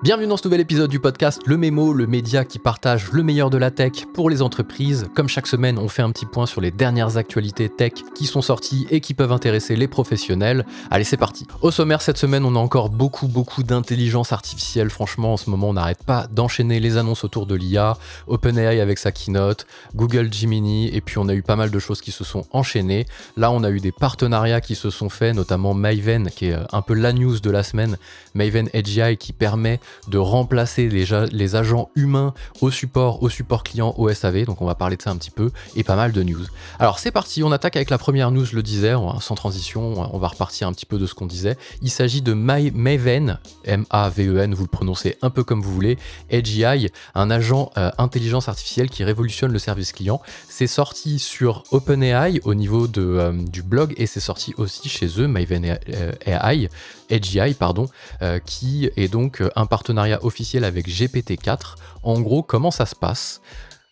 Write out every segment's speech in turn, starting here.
Bienvenue dans ce nouvel épisode du podcast Le Mémo, le média qui partage le meilleur de la tech pour les entreprises. Comme chaque semaine, on fait un petit point sur les dernières actualités tech qui sont sorties et qui peuvent intéresser les professionnels. Allez, c'est parti. Au sommaire cette semaine, on a encore beaucoup d'intelligence artificielle. Franchement, en ce moment, on n'arrête pas d'enchaîner les annonces autour de l'IA, OpenAI avec sa keynote, Google Gemini, et puis on a eu pas mal de choses qui se sont enchaînées. Là, on a eu des partenariats qui se sont faits, notamment Maven, qui est un peu la news de la semaine, Maven AGI qui permet de remplacer les agents humains au support client, au SAV, donc on va parler de ça un petit peu, et pas mal de news. Alors c'est parti, on attaque avec la première news, je le disais, sans transition, on va repartir un petit peu de ce qu'on disait. Il s'agit de Maven, M-A-V-E-N, vous le prononcez un peu comme vous voulez, AGI, un agent intelligence artificielle qui révolutionne le service client. C'est sorti sur OpenAI au niveau du blog, et c'est sorti aussi chez eux, Maven AGI, qui est donc un partenariat officiel avec GPT-4. En gros, comment ça se passe ?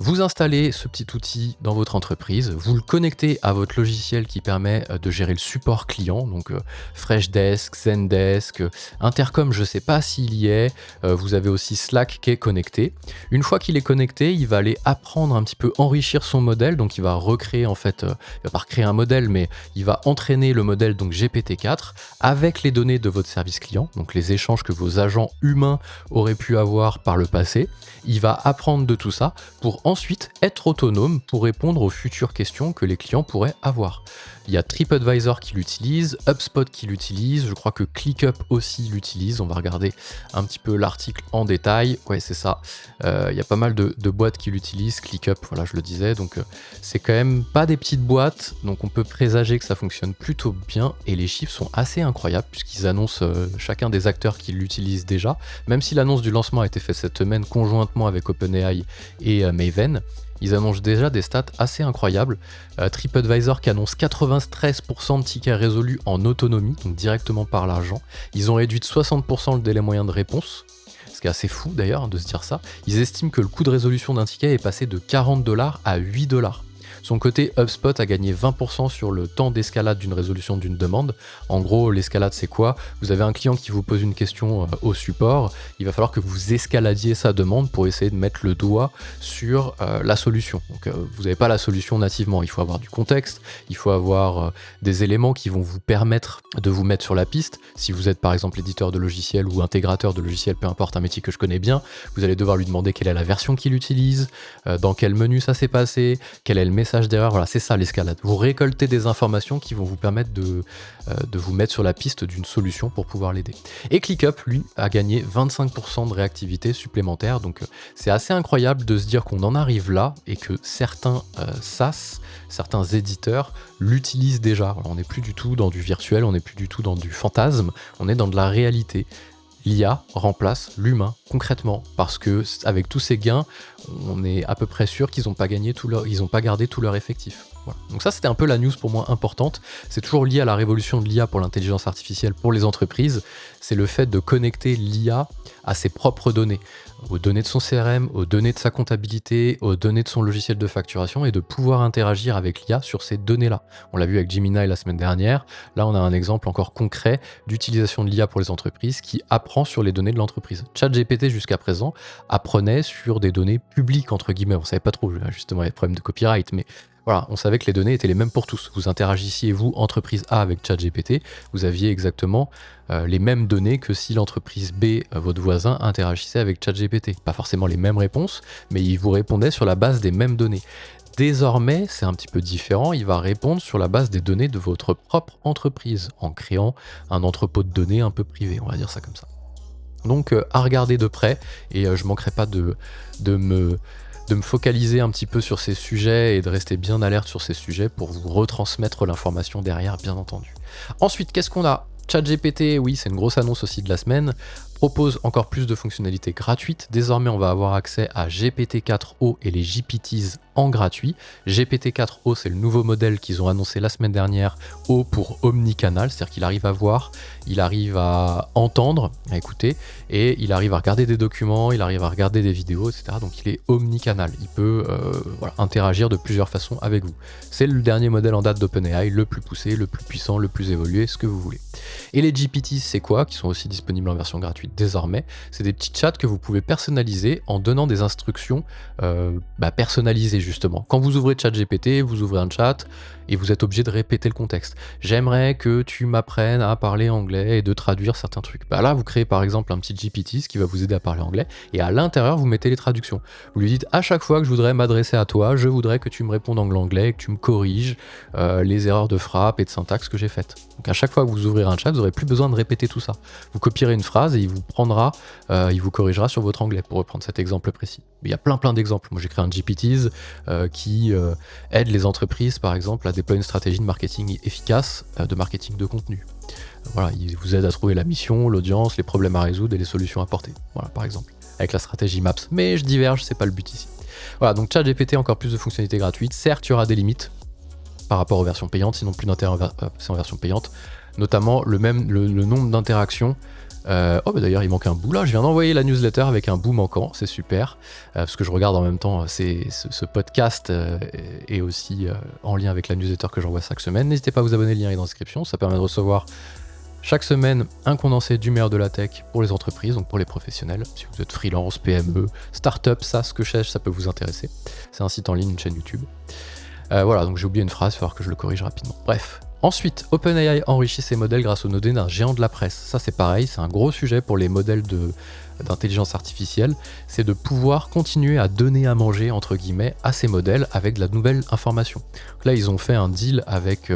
Vous installez ce petit outil dans votre entreprise, vous le connectez à votre logiciel qui permet de gérer le support client, donc Freshdesk, Zendesk, Intercom, je ne sais pas s'il y est, vous avez aussi Slack qui est connecté. Une fois qu'il est connecté, il va aller apprendre un petit peu, enrichir son modèle, donc il va recréer en fait, il va pas recréer un modèle, mais il va entraîner le modèle donc GPT-4 avec les données de votre service client, donc les échanges que vos agents humains auraient pu avoir par le passé. Il va apprendre de tout ça pour ensuite être autonome pour répondre aux futures questions que les clients pourraient avoir. Il y a TripAdvisor qui l'utilise, HubSpot qui l'utilise, je crois que ClickUp aussi l'utilise, on va regarder un petit peu l'article en détail, ouais c'est ça, il y a pas mal de boîtes qui l'utilisent, ClickUp, voilà je le disais, donc c'est quand même pas des petites boîtes, donc on peut présager que ça fonctionne plutôt bien, et les chiffres sont assez incroyables, puisqu'ils annoncent chacun des acteurs qui l'utilisent déjà, même si l'annonce du lancement a été faite cette semaine conjointement avec OpenAI et Maven. Ils annoncent déjà des stats assez incroyables. TripAdvisor qui annonce 93% de tickets résolus en autonomie, donc directement par l'agent. Ils ont réduit de 60% le délai moyen de réponse, ce qui est assez fou d'ailleurs de se dire ça. Ils estiment que le coût de résolution d'un ticket est passé de $40 à $8. Son côté, HubSpot a gagné 20% sur le temps d'escalade d'une résolution d'une demande. En gros, l'escalade, c'est quoi ? Vous avez un client qui vous pose une question au support, il va falloir que vous escaladiez sa demande pour essayer de mettre le doigt sur la solution. Donc, vous n'avez pas la solution nativement, il faut avoir du contexte, il faut avoir des éléments qui vont vous permettre de vous mettre sur la piste. Si vous êtes par exemple éditeur de logiciels ou intégrateur de logiciels, peu importe, un métier que je connais bien, vous allez devoir lui demander quelle est la version qu'il utilise, dans quel menu ça s'est passé, quel est le message d'erreur, voilà, c'est ça l'escalade. Vous récoltez des informations qui vont vous permettre de vous mettre sur la piste d'une solution pour pouvoir l'aider. Et ClickUp, lui, a gagné 25% de réactivité supplémentaire, donc c'est assez incroyable de se dire qu'on en arrive là et que certains SaaS, certains éditeurs l'utilisent déjà. Alors, on n'est plus du tout dans du virtuel, on n'est plus du tout dans du fantasme, on est dans de la réalité. L'IA remplace l'humain concrètement, parce que avec tous ces gains, on est à peu près sûr qu'ils n'ont pas gardé tout leur effectif. Voilà. Donc ça, c'était un peu la news pour moi importante. C'est toujours lié à la révolution de l'IA pour l'intelligence artificielle pour les entreprises. C'est le fait de connecter l'IA à ses propres données, aux données de son CRM, aux données de sa comptabilité, aux données de son logiciel de facturation, et de pouvoir interagir avec l'IA sur ces données-là. On l'a vu avec Gemini la semaine dernière. Là, on a un exemple encore concret d'utilisation de l'IA pour les entreprises qui apprend sur les données de l'entreprise. ChatGPT, jusqu'à présent, apprenait sur des données publiques, entre guillemets. On ne savait pas trop, justement, il y a des problèmes de copyright, mais voilà, on savait que les données étaient les mêmes pour tous. Vous interagissiez, vous, entreprise A avec ChatGPT, vous aviez exactement les mêmes données que si l'entreprise B, votre voisin, interagissait avec ChatGPT. Pas forcément les mêmes réponses, mais il vous répondait sur la base des mêmes données. Désormais, c'est un petit peu différent, il va répondre sur la base des données de votre propre entreprise, en créant un entrepôt de données un peu privé, on va dire ça comme ça. Donc à regarder de près, et je manquerai pas de me focaliser un petit peu sur ces sujets et de rester bien alerte sur ces sujets pour vous retransmettre l'information derrière, bien entendu. Ensuite, qu'est-ce qu'on a ? ChatGPT, oui, c'est une grosse annonce aussi de la semaine, propose encore plus de fonctionnalités gratuites. Désormais, on va avoir accès à GPT-4o et les GPTs en gratuit. GPT-4o, c'est le nouveau modèle qu'ils ont annoncé la semaine dernière, O pour omnicanal, c'est-à-dire qu'il arrive à voir, il arrive à entendre, à écouter, et il arrive à regarder des documents, il arrive à regarder des vidéos, etc. Donc il est omnicanal, il peut interagir de plusieurs façons avec vous. C'est le dernier modèle en date d'OpenAI, le plus poussé, le plus puissant, le plus évolué, ce que vous voulez. Et les GPT, c'est quoi ? Qui sont aussi disponibles en version gratuite. gratuite désormais. C'est des petits chats que vous pouvez personnaliser en donnant des instructions personnalisées justement. Quand vous ouvrez ChatGPT, vous ouvrez un chat et vous êtes obligé de répéter le contexte. J'aimerais que tu m'apprennes à parler anglais et de traduire certains trucs. Bah là, vous créez par exemple un petit GPT, ce qui va vous aider à parler anglais, et à l'intérieur, vous mettez les traductions. Vous lui dites à chaque fois que je voudrais m'adresser à toi, je voudrais que tu me répondes en anglais et que tu me corriges les erreurs de frappe et de syntaxe que j'ai faites. Donc à chaque fois que vous ouvrirez un chat, vous n'aurez plus besoin de répéter tout ça. Vous copierez une phrase et il vous prendra, il vous corrigera sur votre anglais, pour reprendre cet exemple précis. Mais il y a plein d'exemples. Moi j'ai créé un GPTs qui aide les entreprises par exemple à déployer une stratégie de marketing efficace, de marketing de contenu. Voilà, il vous aide à trouver la mission, l'audience, les problèmes à résoudre et les solutions à apporter. Voilà, par exemple, avec la stratégie Maps. Mais je diverge, c'est pas le but ici. Voilà, donc ChatGPT, encore plus de fonctionnalités gratuites. Certes, il y aura des limites par rapport aux versions payantes, sinon plus d'intérêt à passer en version payante. Notamment le nombre d'interactions. D'ailleurs, il manque un bout là. Je viens d'envoyer la newsletter avec un bout manquant, c'est super. Parce que je regarde en même temps, ce podcast est aussi en lien avec la newsletter que j'envoie chaque semaine. N'hésitez pas à vous abonner, le lien est dans la description. Ça permet de recevoir chaque semaine un condensé du meilleur de la tech pour les entreprises, donc pour les professionnels. Si vous êtes freelance, PME, start-up, SaaS, que sais-je, ça peut vous intéresser. C'est un site en ligne, une chaîne YouTube. Voilà, donc j'ai oublié une phrase, il va falloir que je le corrige rapidement. Bref. Ensuite, OpenAI enrichit ses modèles grâce aux données d'un géant de la presse. Ça c'est pareil, c'est un gros sujet pour les modèles d'intelligence artificielle, c'est de pouvoir continuer à donner à manger, entre guillemets, à ces modèles avec de la nouvelle information. Donc là, ils ont fait un deal avec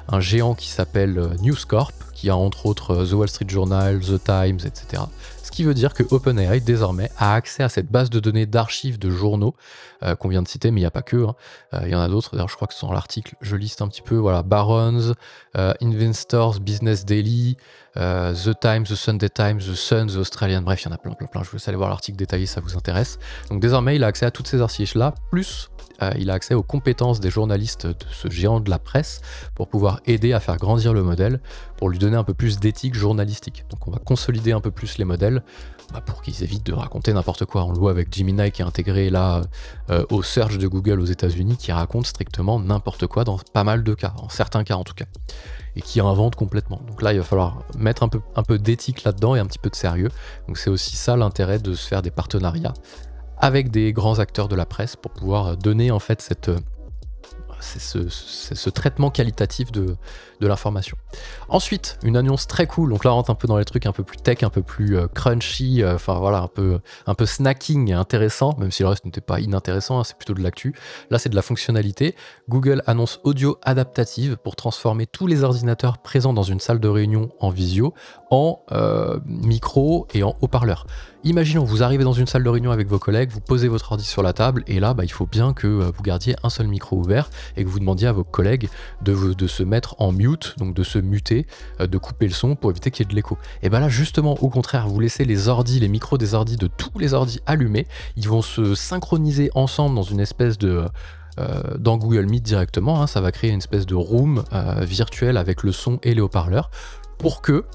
un géant qui s'appelle News Corp, qui a entre autres The Wall Street Journal, The Times, etc. Ce qui veut dire que OpenAI, désormais, a accès à cette base de données d'archives de journaux qu'on vient de citer, mais il n'y a pas que. Il y en a d'autres, d'ailleurs je crois que c'est dans l'article, je liste un petit peu, voilà, Barron's, Investors, Business Daily, The Times, The Sunday Times, The Sun, The Australian, bref, il y en a plein. Je vous laisse aller voir l'article détaillé, ça vous intéresse. Donc désormais, il a accès à toutes ces archives-là, plus il a accès aux compétences des journalistes de ce géant de la presse pour pouvoir aider à faire grandir le modèle, pour lui donner un peu plus d'éthique journalistique. Donc on va consolider un peu plus les modèles pour qu'ils évitent de raconter n'importe quoi. On le voit avec Gemini qui est intégré là au search de Google aux États-Unis, qui raconte strictement n'importe quoi dans pas mal de cas, en certains cas en tout cas, et qui invente complètement. Donc là, il va falloir mettre un peu d'éthique là-dedans et un petit peu de sérieux. Donc c'est aussi ça l'intérêt de se faire des partenariats avec des grands acteurs de la presse pour pouvoir donner en fait ce traitement qualitatif de l'information. Ensuite, une annonce très cool, donc là on rentre un peu dans les trucs un peu plus tech, un peu plus crunchy, enfin voilà, un peu snacking intéressant, même si le reste n'était pas inintéressant, c'est plutôt de l'actu. Là c'est de la fonctionnalité. Google annonce audio adaptative pour transformer tous les ordinateurs présents dans une salle de réunion en visio en micro et en haut-parleur. Imaginons, vous arrivez dans une salle de réunion avec vos collègues, vous posez votre ordi sur la table et là il faut bien que vous gardiez un seul micro ouvert et que vous demandiez à vos collègues de se mettre en mute, donc de se muter, de couper le son pour éviter qu'il y ait de l'écho. Et bien là justement au contraire, vous laissez les micros des ordis de tous les ordis allumés, ils vont se synchroniser ensemble dans une espèce dans Google Meet directement, ça va créer une espèce de room virtuel avec le son et les haut-parleurs pour que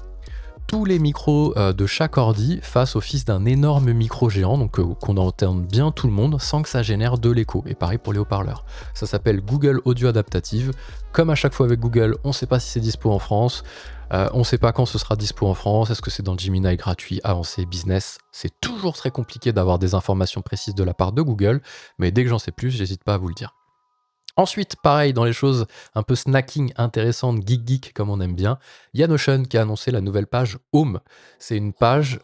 tous les micros de chaque ordi fassent office d'un énorme micro géant, donc qu'on entende bien tout le monde sans que ça génère de l'écho. Et pareil pour les haut-parleurs. Ça s'appelle Google Audio Adaptative. Comme à chaque fois avec Google, on ne sait pas si c'est dispo en France, on ne sait pas quand ce sera dispo en France, est-ce que c'est dans le Gemini gratuit, avancé, business. C'est toujours très compliqué d'avoir des informations précises de la part de Google, mais dès que j'en sais plus, j'hésite pas à vous le dire. Ensuite, pareil, dans les choses un peu snacking intéressantes, geek comme on aime bien, il y a Notion qui a annoncé la nouvelle page Home. C'est une page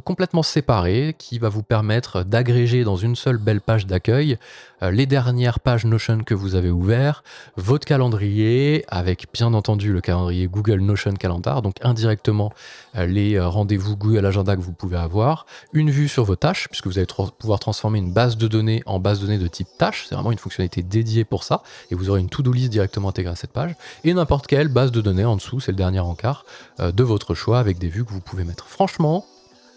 complètement séparée qui va vous permettre d'agréger dans une seule belle page d'accueil les dernières pages Notion que vous avez ouvertes, votre calendrier, avec bien entendu le calendrier Google Notion Calendar, donc indirectement les rendez-vous Google Agenda que vous pouvez avoir, une vue sur vos tâches, puisque vous allez pouvoir transformer une base de données en base de données de type tâche, c'est vraiment une fonctionnalité dédiée pour ça, et vous aurez une to-do list directement intégrée à cette page, et n'importe quelle base de données en dessous, c'est le dernier encart de votre choix, avec des vues que vous pouvez mettre. Franchement,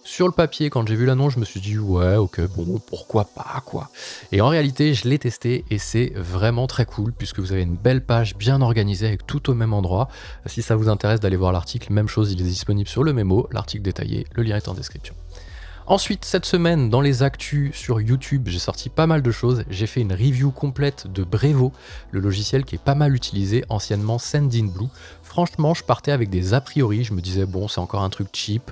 sur le papier, quand j'ai vu l'annonce, je me suis dit ouais, ok, bon, pourquoi pas, quoi. Et en réalité, je l'ai testé et c'est vraiment très cool puisque vous avez une belle page bien organisée avec tout au même endroit. Si ça vous intéresse d'aller voir l'article, même chose, il est disponible sur le mémo, l'article détaillé, le lien est en description. Ensuite, cette semaine, dans les actus sur YouTube, j'ai sorti pas mal de choses. J'ai fait une review complète de Brevo, le logiciel qui est pas mal utilisé, anciennement Sendinblue. Franchement, je partais avec des a priori. Je me disais, bon, c'est encore un truc cheap.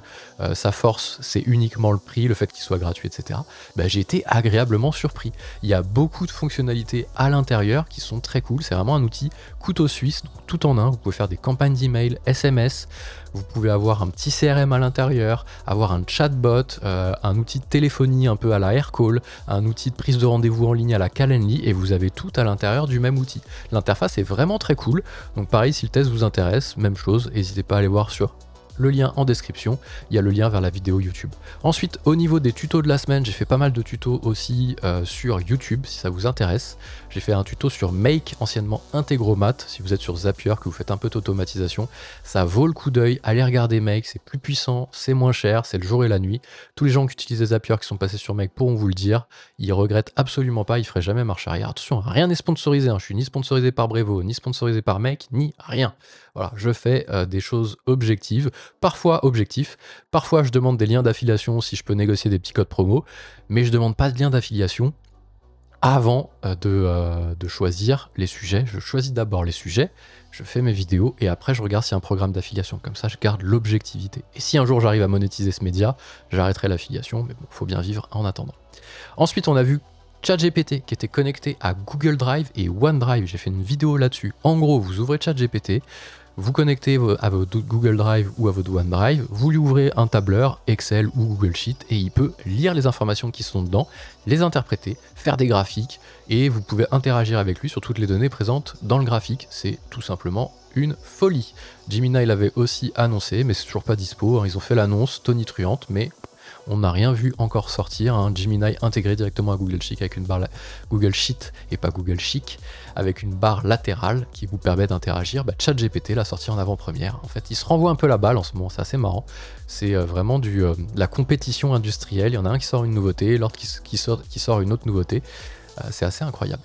Sa force, c'est uniquement le prix, le fait qu'il soit gratuit, etc. J'ai été agréablement surpris. Il y a beaucoup de fonctionnalités à l'intérieur qui sont très cool. C'est vraiment un outil couteau suisse, donc tout en un. Vous pouvez faire des campagnes d'email, SMS. Vous pouvez avoir un petit CRM à l'intérieur, avoir un chatbot, un outil de téléphonie un peu à la Aircall, un outil de prise de rendez-vous en ligne à la Calendly, et vous avez tout à l'intérieur du même outil. L'interface est vraiment très cool, donc pareil, si le test vous intéresse, même chose, n'hésitez pas à aller voir sur le lien en description, il y a le lien vers la vidéo YouTube. Ensuite, au niveau des tutos de la semaine, j'ai fait pas mal de tutos aussi sur YouTube, si ça vous intéresse. J'ai fait un tuto sur Make, anciennement Integromat, si vous êtes sur Zapier, que vous faites un peu d'automatisation, ça vaut le coup d'œil, allez regarder Make, c'est plus puissant, c'est moins cher, c'est le jour et la nuit. Tous les gens qui utilisent Zapier qui sont passés sur Make pourront vous le dire, ils regrettent absolument pas, ils feraient jamais marche arrière. Attention, rien n'est sponsorisé, je suis ni sponsorisé par Brevo, ni sponsorisé par Make, ni rien. Voilà, je fais des choses objectives, parfois objectifs, parfois je demande des liens d'affiliation si je peux négocier des petits codes promo, mais je demande pas de liens d'affiliation avant de choisir les sujets. Je choisis d'abord les sujets, je fais mes vidéos et après je regarde s'il y a un programme d'affiliation. Comme ça, je garde l'objectivité. Et si un jour j'arrive à monétiser ce média, j'arrêterai l'affiliation, mais bon, faut bien vivre en attendant. Ensuite, on a vu ChatGPT qui était connecté à Google Drive et OneDrive. J'ai fait une vidéo là-dessus. En gros, vous ouvrez ChatGPT, vous connectez à votre Google Drive ou à votre OneDrive, vous lui ouvrez un tableur, Excel ou Google Sheet, et il peut lire les informations qui sont dedans, les interpréter, faire des graphiques, et vous pouvez interagir avec lui sur toutes les données présentes dans le graphique. C'est tout simplement une folie. Gemini l'avait aussi annoncé, mais c'est toujours pas dispo. Ils ont fait l'annonce tonitruante, mais on n'a rien vu encore sortir. Gemini intégré directement à Google Sheet avec une barre Google Sheet et pas Google Chic, avec une barre latérale qui vous permet d'interagir. ChatGPT l'a sorti en avant-première. En fait, il se renvoie un peu la balle en ce moment, c'est assez marrant. C'est vraiment de la compétition industrielle. Il y en a un qui sort une nouveauté, l'autre qui sort une autre nouveauté. C'est assez incroyable.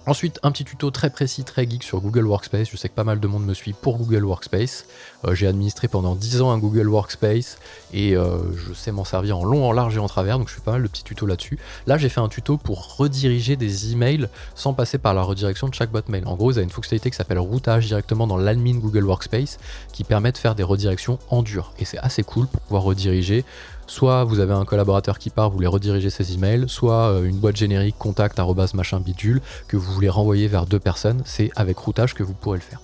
Ensuite, un petit tuto très précis, très geek sur Google Workspace. Je sais que pas mal de monde me suit pour Google Workspace. J'ai administré pendant 10 ans un Google Workspace et je sais m'en servir en long, en large et en travers, donc je fais pas mal de petits tutos là-dessus. Là, j'ai fait un tuto pour rediriger des emails sans passer par la redirection de chaque boîte mail. En gros, vous avez une fonctionnalité qui s'appelle routage directement dans l'admin Google Workspace qui permet de faire des redirections en dur. Et c'est assez cool pour pouvoir rediriger. Soit vous avez un collaborateur qui part, vous voulez rediriger ses emails, soit une boîte générique contact machin bidule que vous voulez renvoyer vers 2 personnes, c'est avec routage que vous pourrez le faire.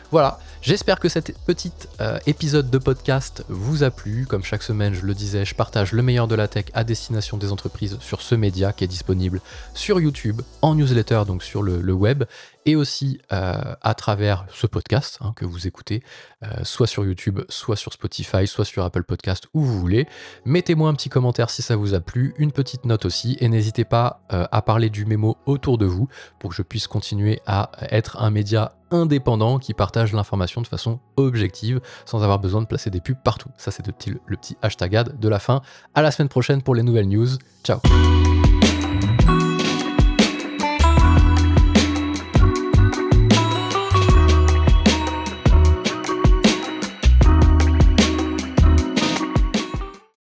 Voilà, j'espère que cet petit épisode de podcast vous a plu. Comme chaque semaine, je le disais, je partage le meilleur de la tech à destination des entreprises sur ce média qui est disponible sur YouTube, en newsletter, donc sur le web, et aussi à travers ce podcast que vous écoutez, soit sur YouTube, soit sur Spotify, soit sur Apple Podcast, où vous voulez. Mettez-moi un petit commentaire si ça vous a plu, une petite note aussi, et n'hésitez pas à parler du mémo autour de vous pour que je puisse continuer à être un média indépendant qui partage l'information de façon objective sans avoir besoin de placer des pubs partout. Ça, c'est le petit hashtag ad de la fin. À la semaine prochaine pour les nouvelles news. Ciao.